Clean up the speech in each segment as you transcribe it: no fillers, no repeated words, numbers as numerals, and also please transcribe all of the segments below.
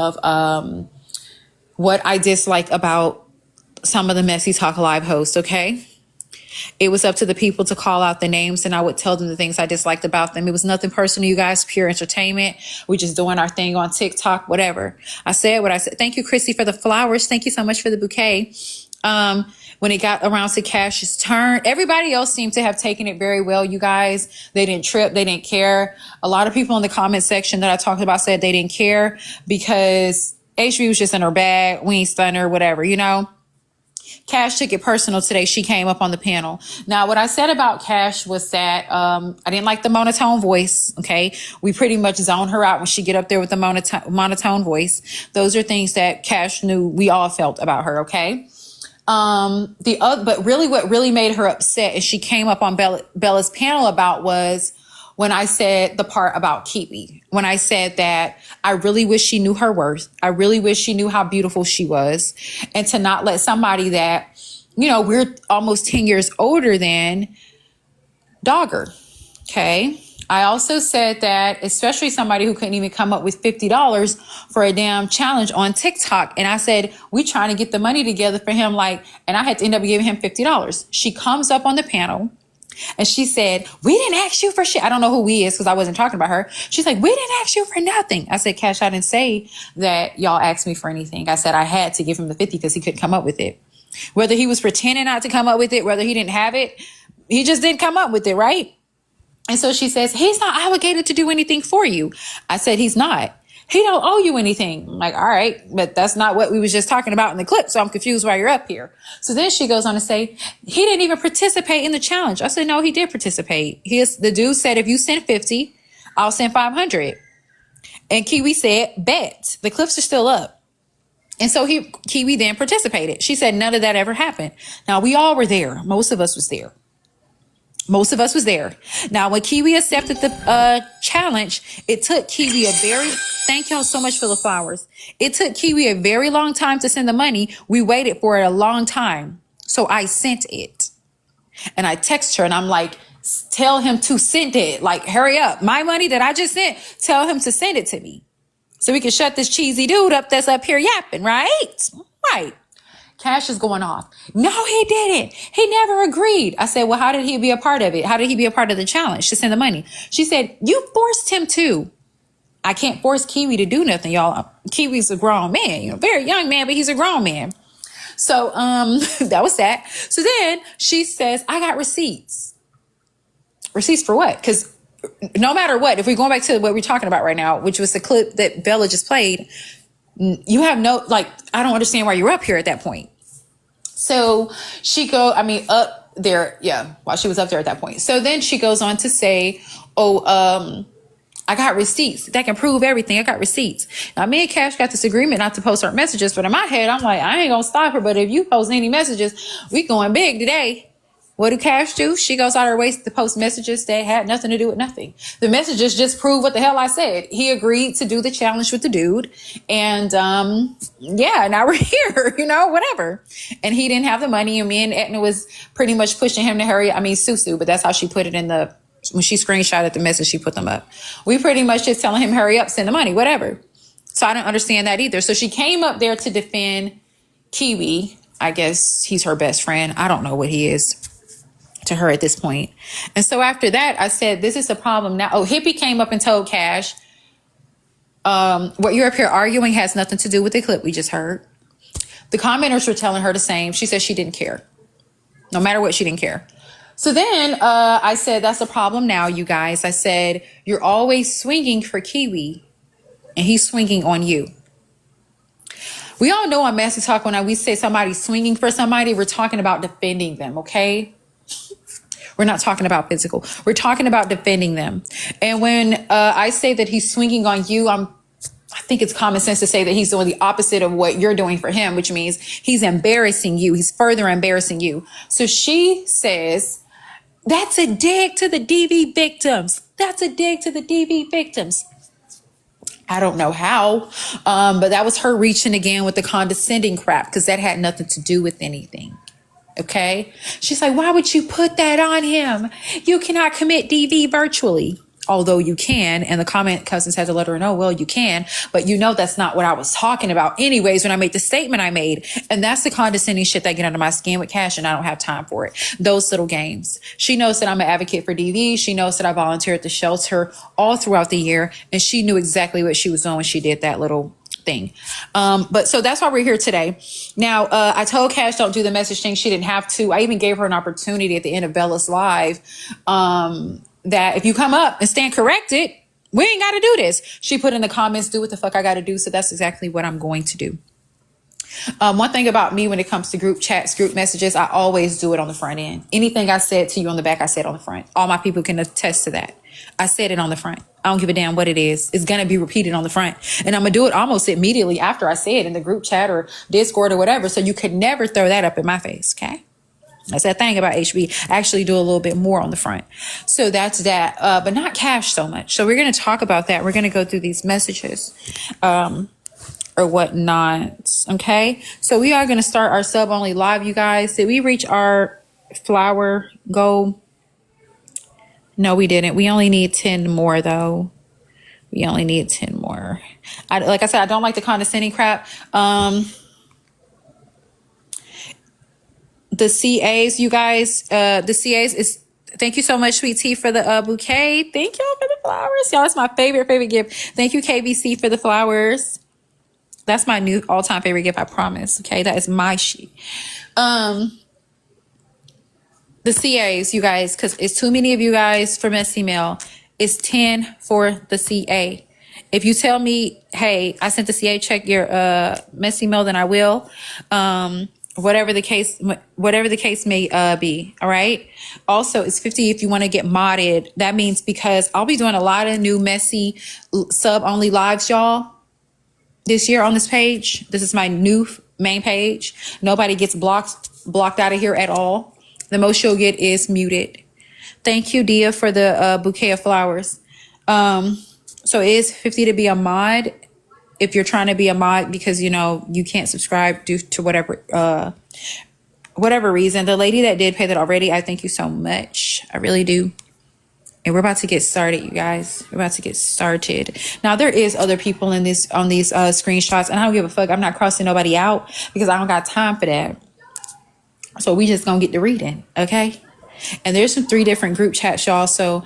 of what I dislike about some of the Messy Talk Live hosts, okay? It was up to the people to call out the names, and I would tell them the things I disliked about them. It was nothing personal, you guys, pure entertainment. We just doing our thing on TikTok, whatever. I said what I said. Thank you, Chrissy, for the flowers. Thank you so much for the bouquet. When it got around to Cash's turn, everybody else seemed to have taken it very well, you guys. They didn't trip. They didn't care. A lot of people in the comment section that I talked about said they didn't care because HB was just in her bag. We ain't stunned her, whatever, you know. Cash took it personal today. She came up on the panel. Now, what I said about Cash was that I didn't like the monotone voice, okay? We pretty much zone her out when she get up there with the monotone voice. Those are things that Cash knew we all felt about her, okay? But really what really made her upset and she came up on Bella's panel about was when I said the part about Kiwi, when I said that I really wish she knew her worth. I really wish she knew how beautiful she was, and to not let somebody that, you know, we're almost 10 years older than dog her. Okay. I also said that, especially somebody who couldn't even come up with $50 for a damn challenge on TikTok. And I said, we trying to get the money together for him. And I had to end up giving him $50. She comes up on the panel and she said, we didn't ask you for shit. I don't know who we is because I wasn't talking about her. She's like, we didn't ask you for nothing. I said, Cash, I didn't say that y'all asked me for anything. I said I had to give him the 50 because he couldn't come up with it. Whether he was pretending not to come up with it, whether he didn't have it, he just didn't come up with it, right? And so she says, he's not obligated to do anything for you. I said, he's not. He don't owe you anything. I'm like, all right, but that's not what we was just talking about in the clip. So I'm confused why you're up here. So then she goes on to say, he didn't even participate in the challenge. I said, no, he did participate. The dude said, if you send 50, I'll send 500. And Kiwi said, bet. The clips are still up. And so Kiwi then participated. She said, none of that ever happened. Now we all were there. Most of us was there. Now, when Kiwi accepted the challenge, it took Kiwi thank y'all so much for the flowers. It took Kiwi a very long time to send the money. We waited for it a long time. So I sent it. And I text her and I'm like, tell him to send it. Like, hurry up. My money that I just sent, tell him to send it to me. So we can shut this cheesy dude up that's up here yapping, right? Right. Cash is going off. No, he didn't. He never agreed. I said, well, how did he be a part of it? How did he be a part of the challenge to send the money? She said, you forced him to. I can't force Kiwi to do nothing, y'all. Kiwi's a grown man, very young man, but he's a grown man. So, that was that. So then she says, I got receipts. Receipts for what? Because no matter what, if we're going back to what we're talking about right now, which was the clip that Bella just played, you have I don't understand why you're up here at that point. So up there. Yeah. While she was up there at that point. So then she goes on to say, I got receipts that can prove everything. I got receipts. Now, me and Cash got this agreement not to post our messages, but in my head, I'm like, I ain't gonna stop her. But if you post any messages, we going big today. What do Cash do? She goes out of her way to post messages that had nothing to do with nothing. The messages just prove what the hell I said. He agreed to do the challenge with the dude. And, now we're here, whatever. And he didn't have the money. And me and Etna was pretty much pushing him to hurry. Susu, but that's how she put it when she screenshotted the message, she put them up. We pretty much just telling him, hurry up, send the money, whatever. So I don't understand that either. So she came up there to defend Kiwi. I guess he's her best friend. I don't know what he is to her at this point. And so after that, I said, this is a problem now. Oh, Hippie came up and told Cash, what you're up here arguing has nothing to do with the clip we just heard. The commenters were telling her the same. She said she didn't care. No matter what, she didn't care. So then I said, that's a problem now, you guys. I said, you're always swinging for Kiwi and he's swinging on you. We all know on Master Talk when we say somebody's swinging for somebody, we're talking about defending them, okay? We're not talking about physical. We're talking about defending them. And when I say that he's swinging on you, I think it's common sense to say that he's doing the opposite of what you're doing for him, which means he's embarrassing you. He's further embarrassing you. So she says, that's a dig to the DV victims. That's a dig to the DV victims. I don't know how, but that was her reaching again with the condescending crap because that had nothing to do with anything. Okay. She's like, why would you put that on him? You cannot commit DV virtually. although you can. And the comment cousins had to let her know, well, you can, but you know, that's not what I was talking about anyways when I made the statement I made. And that's the condescending shit that get under my skin with Cash, and I don't have time for it. Those little games. She knows that I'm an advocate for DV. She knows that I volunteer at the shelter all throughout the year, and she knew exactly what she was doing when she did that little thing. But so that's why we're here today. Now, I told Cash don't do the message thing. She didn't have to. I even gave her an opportunity at the end of Bella's live, that if you come up and stand corrected, we ain't got to do this. She put in the comments, do what the fuck I got to do. So that's exactly what I'm going to do. One thing about me when it comes to group chats, group messages, I always do it on the front end. Anything I said to you on the back, I said on the front. All my people can attest to that. I said it on the front. I don't give a damn what it is. It's going to be repeated on the front. And I'm going to do it almost immediately after I say it in the group chat or Discord or whatever. So you could never throw that up in my face. Okay. That's that thing about HB. I actually do a little bit more on the front. So that's that. But not Cash so much. So we're going to talk about that. We're going to go through these messages. Or whatnot. Okay. So we are going to start our sub only live, you guys. Did we reach our flower goal? No, we didn't. We only need 10 more though. We only need 10 more. Like I said, I don't like the condescending crap. The CAs, you guys, the CAs is, thank you so much, Sweet Tea, for the bouquet. Thank y'all for the flowers. Y'all, it's my favorite gift. Thank you, KBC, for the flowers. That's my new all-time favorite gift, I promise. Okay, that is my shit. The CAs, you guys, because it's too many of you guys for Messy Mail. It's 10 for the CA. If you tell me, hey, I sent the CA, check your Messy Mail, then I will. Whatever the case may be. All right. Also, it's 50 if you want to get modded. That means because I'll be doing a lot of new messy sub only lives, y'all. This year on this page, this is my new main page. Nobody gets blocked out of here at all. The most you'll get is muted. Thank you, Dia, for the bouquet of flowers. So it is 50 to be a mod. If you're trying to be a mod because, you know, you can't subscribe due to whatever reason. The lady that did pay that already, I thank you so much. I really do. And we're about to get started, you guys. We're about to get started. Now, there is other people on these screenshots, and I don't give a fuck. I'm not crossing nobody out because I don't got time for that. So we just gonna get to reading, okay? And there's some 3 different group chats, y'all. So,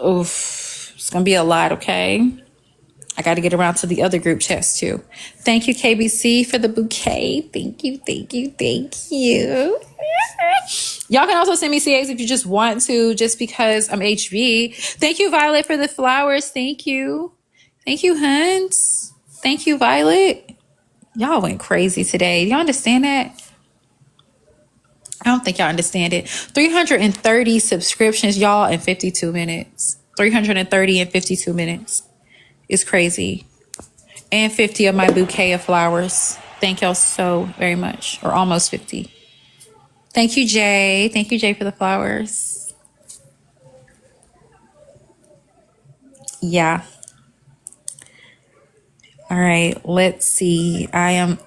oof, it's gonna be a lot, okay? I got to get around to the other group chats too. Thank you, KBC, for the bouquet. Thank you. Y'all can also send me CAs if you just want to, just because I'm HB. Thank you, Violet, for the flowers. Thank you. Thank you, Hans. Thank you, Violet. Y'all went crazy today. Y'all understand that? I don't think y'all understand it. 330 subscriptions, y'all, in 52 minutes. 330 in 52 minutes. It's crazy. And 50 of my bouquet of flowers. Thank y'all so very much. Or almost 50. Thank you, Jay. Thank you, Jay, for the flowers. Yeah. All right. Let's see. Oh,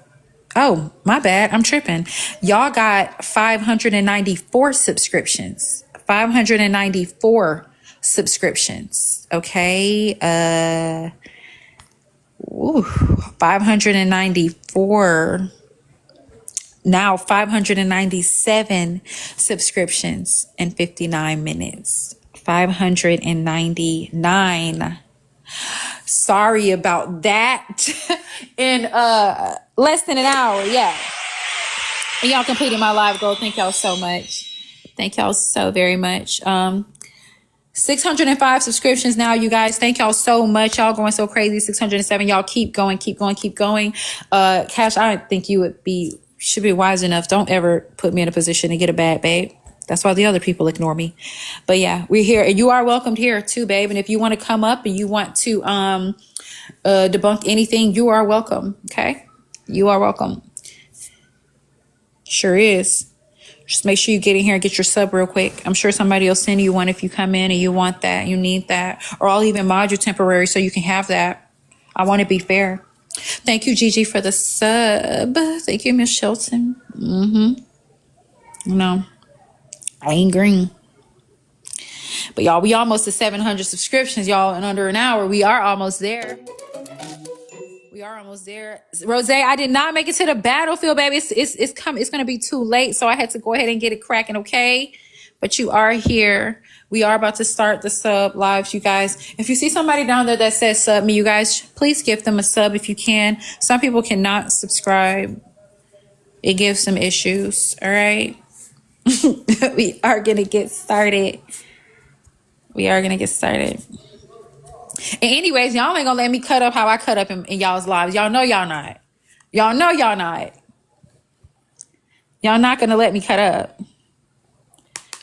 my bad. I'm tripping. Y'all got 594 subscriptions. 594 subscriptions. Okay. 594. Now 597 subscriptions in 59 minutes. 599. Sorry about that. In less than an hour. Yeah. And y'all completed my live goal. Thank y'all so much. Thank y'all so very much. 605 subscriptions now, you guys. Thank y'all so much. Y'all going so crazy. 607. Y'all keep going. Cash, I don't think you should be wise enough. Don't ever put me in a position to get a bad babe. That's why the other people ignore me. But yeah, we're here. And you are welcomed here too, babe. And if you want to come up and you want to debunk anything, you are welcome. Okay? You are welcome. Sure is. Just make sure you get in here and get your sub real quick. I'm sure somebody will send you one if you come in and you want that, you need that. Or I'll even mod you temporary so you can have that. I want to be fair. Thank you, Gigi, for the sub. Thank you, Miss Shelton. No, I ain't green. But y'all, we almost to 700 subscriptions, y'all, in under an hour. We are almost there. We are almost there. Rose, I did not make it to the battlefield, baby. It's coming. It's gonna be too late, so I had to go ahead and get it cracking. Okay, but you are here. We are about to start the sub lives, you guys. If you see somebody down there that says sub me, you guys, please give them a sub if you can. Some people cannot subscribe. It gives some issues. All right. We are gonna get started. We are gonna get started. And anyways, y'all ain't gonna let me cut up how I cut up in y'all's lives. Y'all know y'all not. Y'all know y'all not. Y'all not gonna let me cut up.